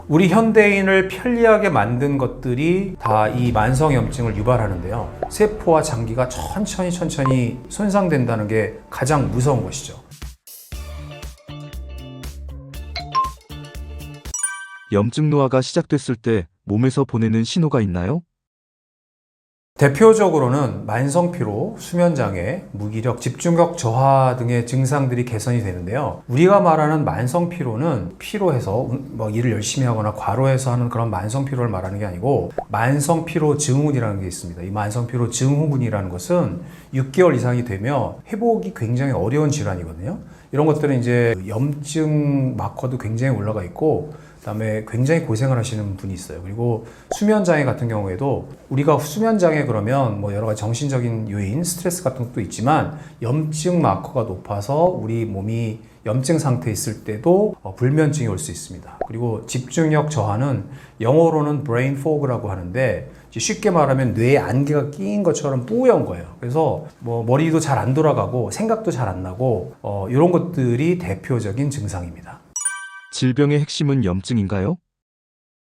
우리 현대인을 편리하게 만든 것들이 다 이 만성염증을 유발하는데요. 세포와 장기가 천천히 손상된다는 게 가장 무서운 것이죠. 염증 노화가 시작됐을 때 몸에서 보내는 신호가 있나요? 대표적으로는 만성피로, 수면장애, 무기력, 집중력 저하 등의 증상들이 개선이 되는데요. 우리가 말하는 만성피로는 피로해서 일을 열심히 하거나 과로해서 하는 그런 만성피로를 말하는 게 아니고 만성피로 증후군이라는 게 있습니다. 이 만성피로 증후군이라는 것은 6개월 이상이 되면 회복이 굉장히 어려운 질환이거든요. 이런 것들은 이제 염증 마커도 굉장히 올라가 있고 그다음에 굉장히 고생을 하시는 분이 있어요. 그리고 수면장애 같은 경우에도 우리가 수면장애 그러면 여러 가지 정신적인 요인, 스트레스 같은 것도 있지만 염증 마커가 높아서 우리 몸이 염증 상태에 있을 때도 불면증이 올 수 있습니다. 그리고 집중력 저하는 영어로는 brain fog라고 하는데 쉽게 말하면 뇌에 안개가 끼인 것처럼 뿌연 거예요. 그래서 머리도 잘 안 돌아가고 생각도 잘 안 나고 이런 것들이 대표적인 증상입니다. 질병의 핵심은 염증인가요?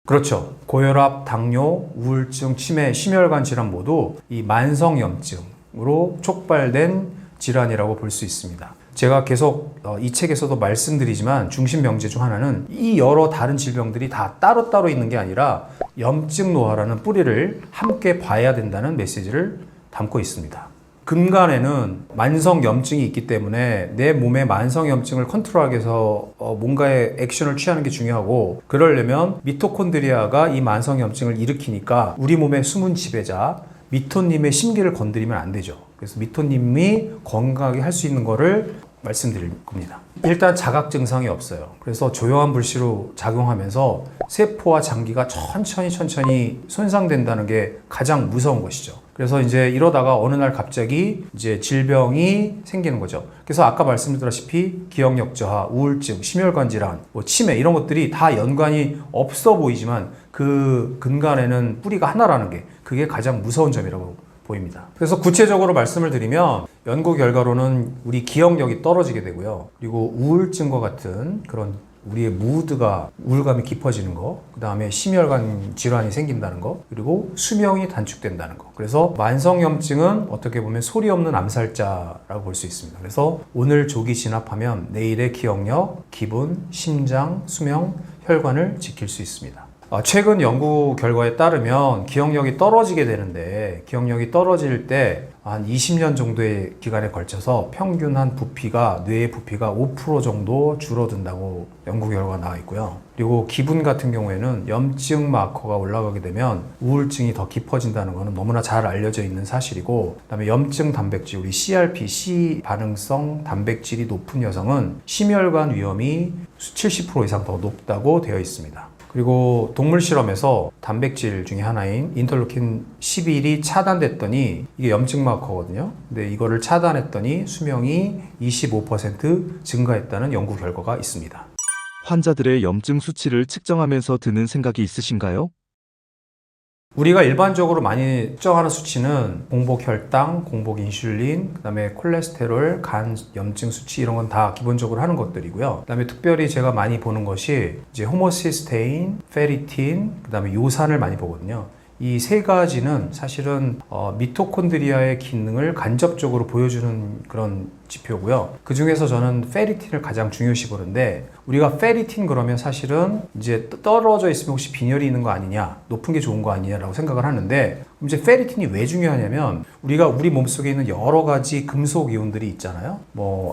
그렇죠. 고혈압, 당뇨, 우울증, 치매, 심혈관 질환 모두 이 만성염증으로 촉발된 질환이라고 볼 수 있습니다. 제가 계속 이 책에서도 말씀드리지만 중심 명제 중 하나는 이 여러 다른 질병들이 다 따로따로 있는 게 아니라 염증 노화라는 뿌리를 함께 봐야 된다는 메시지를 담고 있습니다. 근간에는 만성염증이 있기 때문에 내 몸의 만성염증을 컨트롤하기 위해서 뭔가의 액션을 취하는 게 중요하고, 그러려면 미토콘드리아가 이 만성염증을 일으키니까 우리 몸의 숨은 지배자 미토님의 심기를 건드리면 안 되죠. 그래서 미토님이 건강하게 할 수 있는 거를 말씀드릴 겁니다. 일단 자각 증상이 없어요. 그래서 조용한 불씨로 작용하면서 세포와 장기가 천천히 손상된다는 게 가장 무서운 것이죠. 그래서 이제 이러다가 어느 날 갑자기 이제 질병이 생기는 거죠. 그래서 아까 말씀드렸다시피 기억력 저하, 우울증, 심혈관 질환, 치매 이런 것들이 다 연관이 없어 보이지만 그 근간에는 뿌리가 하나라는 게 그게 가장 무서운 점이라고 보입니다. 그래서 구체적으로 말씀을 드리면 연구 결과로는 우리 기억력이 떨어지게 되고요. 그리고 우울증과 같은 그런 우리의 무드가 우울감이 깊어지는 거, 그 다음에 심혈관 질환이 생긴다는 거, 그리고 수명이 단축된다는 거. 그래서 만성염증은 어떻게 보면 소리 없는 암살자라고 볼 수 있습니다. 그래서 오늘 조기 진압하면 내일의 기억력, 기분, 심장, 수명, 혈관을 지킬 수 있습니다. 최근 연구 결과에 따르면 기억력이 떨어지게 되는데, 기억력이 떨어질 때 한 20년 정도의 기간에 걸쳐서 평균 뇌의 부피가 5% 정도 줄어든다고 연구 결과가 나와 있고요. 그리고 기분 같은 경우에는 염증 마커가 올라가게 되면 우울증이 더 깊어진다는 것은 너무나 잘 알려져 있는 사실이고, 그다음에 염증 단백질, 우리 CRP, C 반응성 단백질이 높은 여성은 심혈관 위험이 70% 이상 더 높다고 되어 있습니다. 그리고 동물 실험에서 단백질 중에 하나인 인터루킨 11이 차단됐더니 이게 염증 마커거든요. 근데 이거를 차단했더니 수명이 25% 증가했다는 연구 결과가 있습니다. 환자들의 염증 수치를 측정하면서 드는 생각이 있으신가요? 우리가 일반적으로 많이 측정하는 수치는 공복 혈당, 공복 인슐린, 그다음에 콜레스테롤, 간 염증 수치 이런 건 다 기본적으로 하는 것들이고요. 그다음에 특별히 제가 많이 보는 것이 이제 호모시스테인, 페리틴, 그다음에 요산을 많이 보거든요. 이 세 가지는 사실은 미토콘드리아의 기능을 간접적으로 보여주는 그런 지표고요. 그 중에서 저는 페리틴을 가장 중요시 보는데, 우리가 페리틴 그러면 사실은 이제 떨어져 있으면 혹시 빈혈이 있는 거 아니냐, 높은 게 좋은 거 아니냐라고 생각을 하는데, 이제 페리틴이 왜 중요하냐면 우리가 우리 몸속에 있는 여러 가지 금속 이온들이 있잖아요.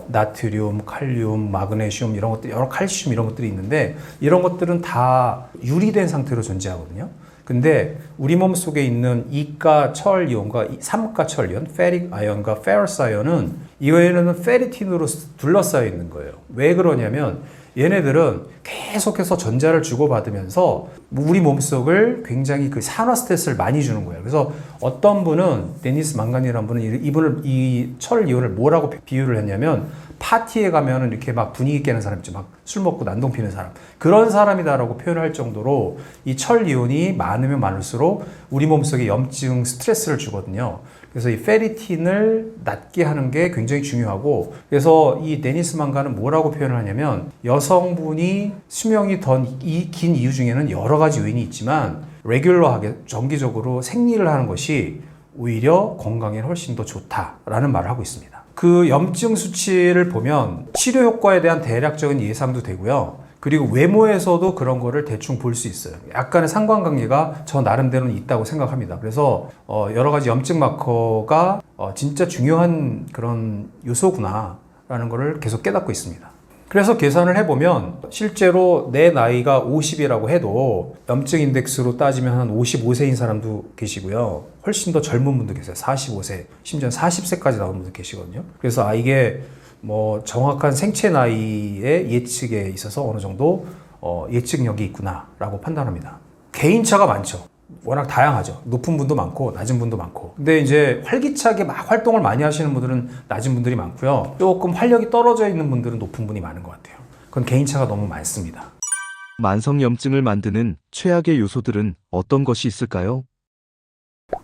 나트륨, 칼륨, 마그네슘 이런 것들, 여러 칼슘 이런 것들이 있는데 이런 것들은 다 유리된 상태로 존재하거든요. 근데 우리 몸 속에 있는 이가 철 이온과 삼가 철 이온, 페릭 아연과 페러스 아연은 이거에는 페리틴으로 둘러싸여 있는 거예요. 왜 그러냐면 얘네들은 계속해서 전자를 주고받으면서 우리 몸속을 굉장히 그 산화 스트레스를 많이 주는 거예요. 그래서 어떤 분은 데니스 망간이라는 분은 이 철 이온을 뭐라고 비유를 했냐면 파티에 가면은 이렇게 막 분위기 깨는 사람 있죠. 막 술 먹고 난동 피는 사람. 그런 사람이다라고 표현할 정도로 이 철 이온이 많으면 많을수록 우리 몸속에 염증 스트레스를 주거든요. 그래서 이 페리틴을 낮게 하는 게 굉장히 중요하고, 그래서 이 데니스 망가는 뭐라고 표현을 하냐면, 여성분이 수명이 더 긴 이유 중에는 여러 가지 요인이 있지만 레귤러하게 정기적으로 생리를 하는 것이 오히려 건강에 훨씬 더 좋다라는 말을 하고 있습니다. 그 염증 수치를 보면 치료 효과에 대한 대략적인 예상도 되고요. 그리고 외모에서도 그런 거를 대충 볼 수 있어요. 약간의 상관관계가 저 나름대로는 있다고 생각합니다. 그래서 여러 가지 염증 마커가 진짜 중요한 그런 요소구나라는 거를 계속 깨닫고 있습니다. 그래서 계산을 해보면 실제로 내 나이가 50이라고 해도 염증 인덱스로 따지면 한 55세인 사람도 계시고요. 훨씬 더 젊은 분도 계세요. 45세, 심지어 40세까지 나오는 분도 계시거든요. 그래서 이게 뭐 정확한 생체 나이의 예측에 있어서 어느 정도 예측력이 있구나라고 판단합니다. 개인차가 많죠. 워낙 다양하죠. 높은 분도 많고 낮은 분도 많고. 근데 이제 활기차게 막 활동을 많이 하시는 분들은 낮은 분들이 많고요. 조금 활력이 떨어져 있는 분들은 높은 분이 많은 것 같아요. 그건 개인차가 너무 많습니다. 만성염증을 만드는 최악의 요소들은 어떤 것이 있을까요?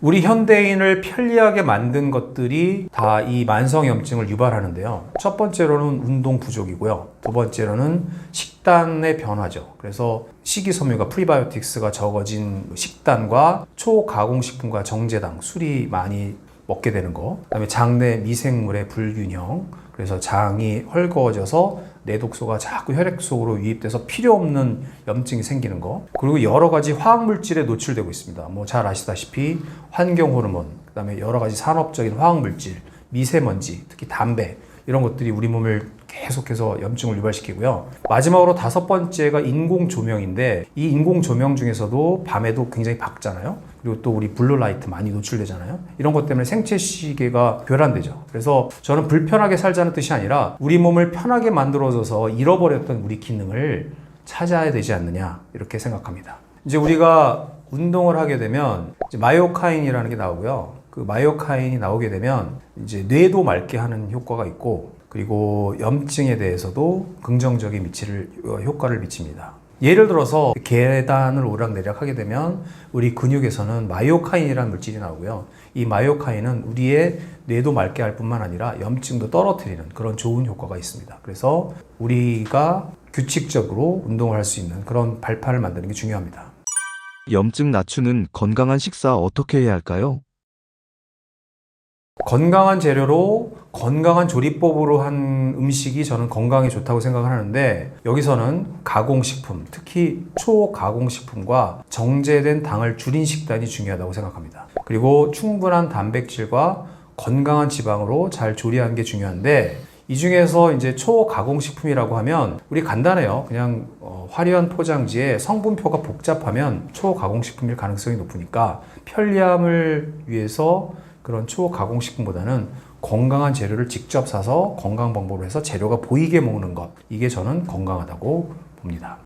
우리 현대인을 편리하게 만든 것들이 다 이 만성염증을 유발하는데요. 첫 번째로는 운동 부족이고요. 두 번째로는 식단의 변화죠. 그래서 식이섬유가 프리바이오틱스가 적어진 식단과 초가공식품과 정제당, 술이 많이 먹게 되는 거. 그다음에 장내 미생물의 불균형. 그래서 장이 헐거워져서 내독소가 자꾸 혈액 속으로 유입돼서 필요 없는 염증이 생기는 거. 그리고 여러 가지 화학물질에 노출되고 있습니다. 뭐 잘 아시다시피 환경 호르몬, 그다음에 여러 가지 산업적인 화학물질, 미세먼지, 특히 담배 이런 것들이 우리 몸을 계속해서 염증을 유발시키고요. 마지막으로 다섯 번째가 인공 조명인데, 이 인공 조명 중에서도 밤에도 굉장히 밝잖아요. 그리고 또 우리 블루라이트 많이 노출되잖아요. 이런 것 때문에 생체 시계가 교란되죠. 그래서 저는 불편하게 살자는 뜻이 아니라 우리 몸을 편하게 만들어줘서 잃어버렸던 우리 기능을 찾아야 되지 않느냐, 이렇게 생각합니다. 이제 우리가 운동을 하게 되면 이제 마이오카인이라는 게 나오고요. 그 마이오카인이 나오게 되면 이제 뇌도 맑게 하는 효과가 있고, 그리고 염증에 대해서도 긍정적인 효과를 미칩니다. 예를 들어서 계단을 오락내락 하게 되면 우리 근육에서는 마이오카인이라는 물질이 나오고요. 이 마이오카인은 우리의 뇌도 맑게 할 뿐만 아니라 염증도 떨어뜨리는 그런 좋은 효과가 있습니다. 그래서 우리가 규칙적으로 운동을 할 수 있는 그런 발판을 만드는 게 중요합니다. 염증 낮추는 건강한 식사 어떻게 해야 할까요? 건강한 재료로 건강한 조리법으로 한 음식이 저는 건강에 좋다고 생각을 하는데, 여기서는 가공식품, 특히 초가공식품과 정제된 당을 줄인 식단이 중요하다고 생각합니다. 그리고 충분한 단백질과 건강한 지방으로 잘 조리하는 게 중요한데, 이 중에서 이제 초가공식품이라고 하면 우리 간단해요. 그냥 화려한 포장지에 성분표가 복잡하면 초가공식품일 가능성이 높으니까 편리함을 위해서 그런 초가공식품보다는 건강한 재료를 직접 사서 건강 방법으로 해서 재료가 보이게 먹는 것, 이게 저는 건강하다고 봅니다.